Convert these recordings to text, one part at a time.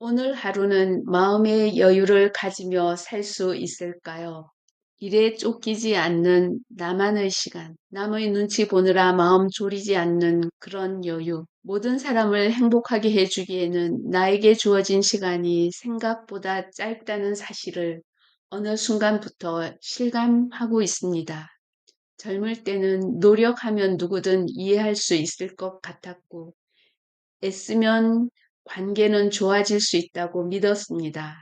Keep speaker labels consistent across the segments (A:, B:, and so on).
A: 오늘 하루는 마음의 여유를 가지며 살 수 있을까요? 일에 쫓기지 않는 나만의 시간, 남의 눈치 보느라 마음 졸이지 않는 그런 여유. 모든 사람을 행복하게 해주기에는 나에게 주어진 시간이 생각보다 짧다는 사실을 어느 순간부터 실감하고 있습니다. 젊을 때는 노력하면 누구든 이해할 수 있을 것 같았고, 애쓰면 관계는 좋아질 수 있다고 믿었습니다.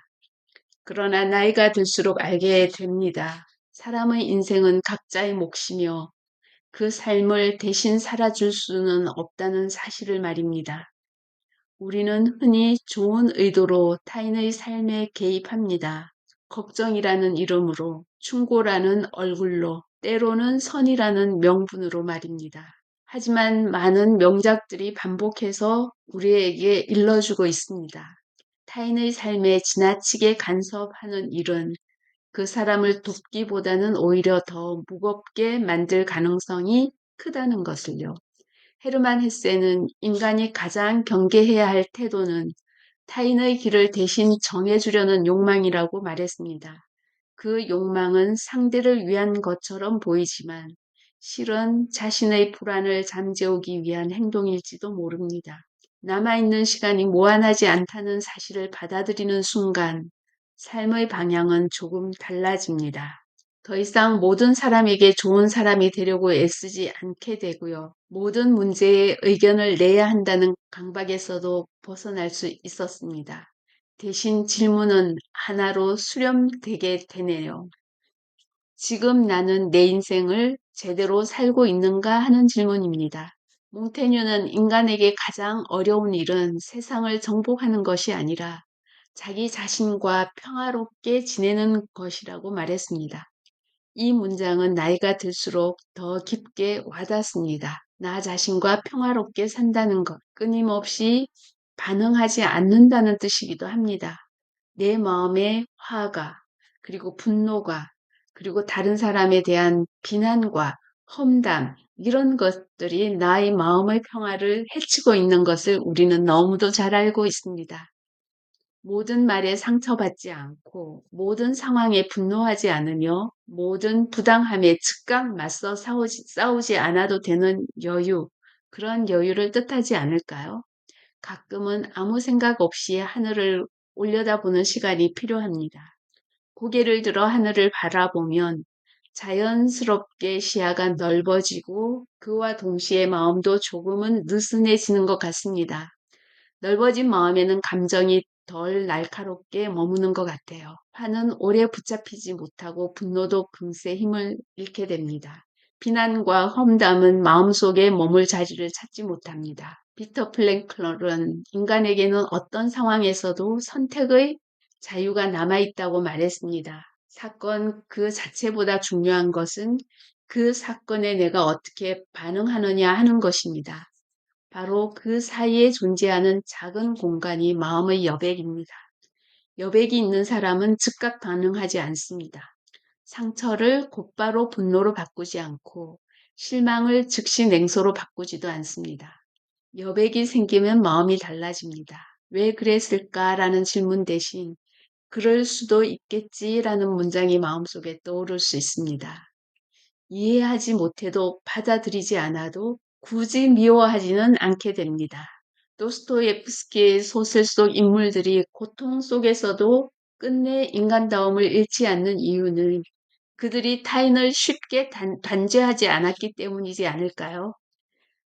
A: 그러나 나이가 들수록 알게 됩니다. 사람의 인생은 각자의 몫이며 그 삶을 대신 살아줄 수는 없다는 사실을 말입니다. 우리는 흔히 좋은 의도로 타인의 삶에 개입합니다. 걱정이라는 이름으로, 충고라는 얼굴로, 때로는 선이라는 명분으로 말입니다. 하지만 많은 명작들이 반복해서 우리에게 일러주고 있습니다. 타인의 삶에 지나치게 간섭하는 일은 그 사람을 돕기보다는 오히려 더 무겁게 만들 가능성이 크다는 것을요. 헤르만 헤세는 인간이 가장 경계해야 할 태도는 타인의 길을 대신 정해주려는 욕망이라고 말했습니다. 그 욕망은 상대를 위한 것처럼 보이지만 실은 자신의 불안을 잠재우기 위한 행동일지도 모릅니다. 남아있는 시간이 무한하지 않다는 사실을 받아들이는 순간 삶의 방향은 조금 달라집니다. 더 이상 모든 사람에게 좋은 사람이 되려고 애쓰지 않게 되고요. 모든 문제에 의견을 내야 한다는 강박에서도 벗어날 수 있었습니다. 대신 질문은 하나로 수렴되게 되네요. 지금 나는 내 인생을 제대로 살고 있는가 하는 질문입니다. 몽테뉴는 인간에게 가장 어려운 일은 세상을 정복하는 것이 아니라 자기 자신과 평화롭게 지내는 것이라고 말했습니다. 이 문장은 나이가 들수록 더 깊게 와닿습니다. 나 자신과 평화롭게 산다는 것, 끊임없이 반응하지 않는다는 뜻이기도 합니다. 내 마음의 화가, 그리고 분노가, 그리고 다른 사람에 대한 비난과 험담, 이런 것들이 나의 마음의 평화를 해치고 있는 것을 우리는 너무도 잘 알고 있습니다. 모든 말에 상처받지 않고 모든 상황에 분노하지 않으며 모든 부당함에 즉각 맞서 싸우지 않아도 되는 여유, 그런 여유를 뜻하지 않을까요? 가끔은 아무 생각 없이 하늘을 올려다보는 시간이 필요합니다. 고개를 들어 하늘을 바라보면 자연스럽게 시야가 넓어지고 그와 동시에 마음도 조금은 느슨해지는 것 같습니다. 넓어진 마음에는 감정이 덜 날카롭게 머무는 것 같아요. 화는 오래 붙잡히지 못하고 분노도 금세 힘을 잃게 됩니다. 비난과 험담은 마음속에 머물 자리를 찾지 못합니다. 피터 플랭클은 인간에게는 어떤 상황에서도 선택의 자유가 남아있다고 말했습니다. 사건 그 자체보다 중요한 것은 그 사건에 내가 어떻게 반응하느냐 하는 것입니다. 바로 그 사이에 존재하는 작은 공간이 마음의 여백입니다. 여백이 있는 사람은 즉각 반응하지 않습니다. 상처를 곧바로 분노로 바꾸지 않고 실망을 즉시 냉소로 바꾸지도 않습니다. 여백이 생기면 마음이 달라집니다. 왜 그랬을까라는 질문 대신 그럴 수도 있겠지라는 문장이 마음속에 떠오를 수 있습니다. 이해하지 못해도 받아들이지 않아도 굳이 미워하지는 않게 됩니다. 도스토옙스키의 소설 속 인물들이 고통 속에서도 끝내 인간다움을 잃지 않는 이유는 그들이 타인을 쉽게 단죄하지 않았기 때문이지 않을까요?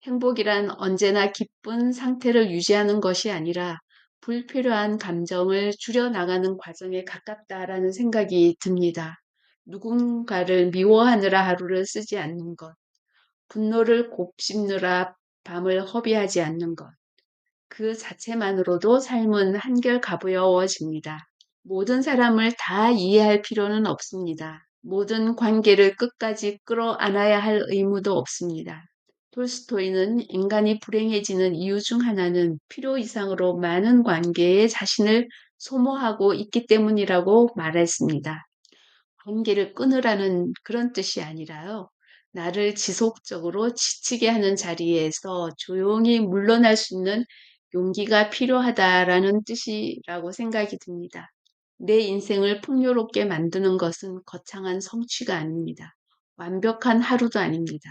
A: 행복이란 언제나 기쁜 상태를 유지하는 것이 아니라 불필요한 감정을 줄여나가는 과정에 가깝다라는 생각이 듭니다. 누군가를 미워하느라 하루를 쓰지 않는 것, 분노를 곱씹느라 밤을 허비하지 않는 것, 그 자체만으로도 삶은 한결 가벼워집니다. 모든 사람을 다 이해할 필요는 없습니다. 모든 관계를 끝까지 끌어안아야 할 의무도 없습니다. 톨스토이는 인간이 불행해지는 이유 중 하나는 필요 이상으로 많은 관계에 자신을 소모하고 있기 때문이라고 말했습니다. 관계를 끊으라는 그런 뜻이 아니라요. 나를 지속적으로 지치게 하는 자리에서 조용히 물러날 수 있는 용기가 필요하다라는 뜻이라고 생각이 듭니다. 내 인생을 풍요롭게 만드는 것은 거창한 성취가 아닙니다. 완벽한 하루도 아닙니다.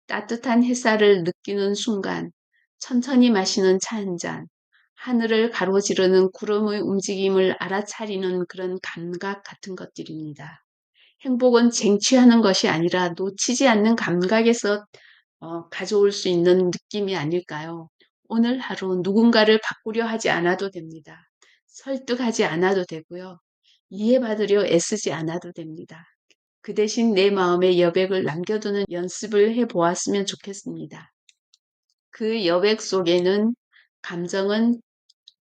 A: 따뜻한 햇살을 느끼는 순간, 천천히 마시는 차 한 잔, 하늘을 가로지르는 구름의 움직임을 알아차리는 그런 감각 같은 것들입니다. 행복은 쟁취하는 것이 아니라 놓치지 않는 감각에서 가져올 수 있는 느낌이 아닐까요? 오늘 하루 누군가를 바꾸려 하지 않아도 됩니다. 설득하지 않아도 되고요. 이해받으려 애쓰지 않아도 됩니다. 그 대신 내 마음의 여백을 남겨두는 연습을 해보았으면 좋겠습니다. 그 여백 속에는 감정은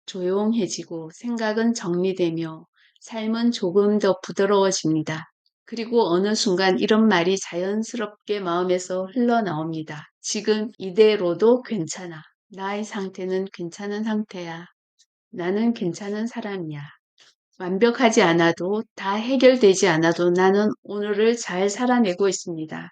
A: 조용해지고 생각은 정리되며 삶은 조금 더 부드러워집니다. 그리고 어느 순간 이런 말이 자연스럽게 마음에서 흘러나옵니다. 지금 이대로도 괜찮아. 나의 상태는 괜찮은 상태야. 나는 괜찮은 사람이야. 완벽하지 않아도 다 해결되지 않아도 나는 오늘을 잘 살아내고 있습니다.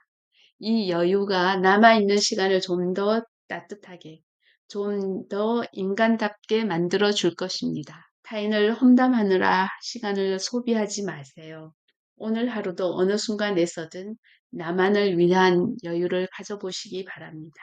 A: 이 여유가 남아있는 시간을 좀 더 따뜻하게, 좀 더 인간답게 만들어 줄 것입니다. 타인을 험담하느라 시간을 소비하지 마세요. 오늘 하루도 어느 순간에서든 나만을 위한 여유를 가져보시기 바랍니다.